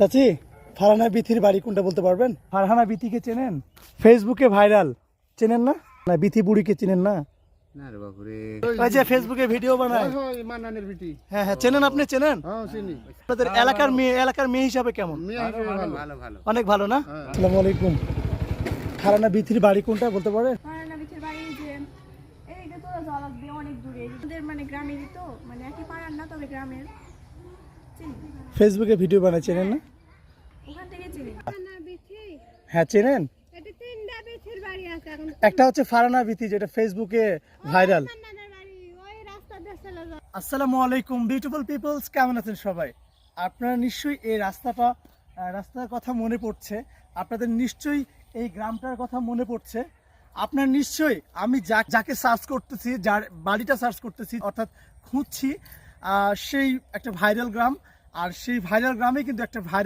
চাচি, ফারহানা বিথির বাড়ি কোনটা বলতে পারবেন? ফারহানা বিথিকে চেনেন? ফেসবুকে ভাইরাল, চেনেন না? না, বিথি বুড়িকে চেনেন না? না রে বাপুরে, ওই যে ফেসবুকে ভিডিও বানায়। মান্নানের বিটি। হ্যাঁ হ্যাঁ, চেনেন, আপনি চেনেন? হ্যাঁ চিনি। আপনাদের এলাকার মেয়ে হিসাবে কেমন? ভালো ভালো। অনেক ভালো না? আসসালামু আলাইকুম। ফারহানা বিথির বাড়ি কোনটা বলতে পারে? ফারহানা বিথির বাড়ি যে এইটা তো জলাক দিয়ে অনেক দূরে, আমাদের মানে গ্রামেরই তো, মানে একই পাড়ার না, তবে গ্রামের। চিনি, ফেসবুকে ভিডিও বানায়, চেনেন না? ওখান থেকে চিনি। হ্যাঁ চেনেন। একটা হচ্ছে ফারহানা বিথি, যেটা ফেসবুকে ভাইরাল। আসসালামু আলাইকুম বিউটিফুল পিপলস, কেমন আছেন সবাই? আপনারা নিশ্চয়ই এই রাস্তার কথা মনে পড়ছে, আপনাদের নিশ্চয়ই এই গ্রামটার কথা মনে পড়ছে। আপনার নিশ্চয়ই আমি যাকে সার্চ করতেছি, যার বাড়িটা সার্চ করতেছি, অর্থাৎ খুঁজছি, সেই একটা ভাইরাল গ্রাম। আর সেই ভাইরাল গ্রামে কিন্তু একটা ভাইরাল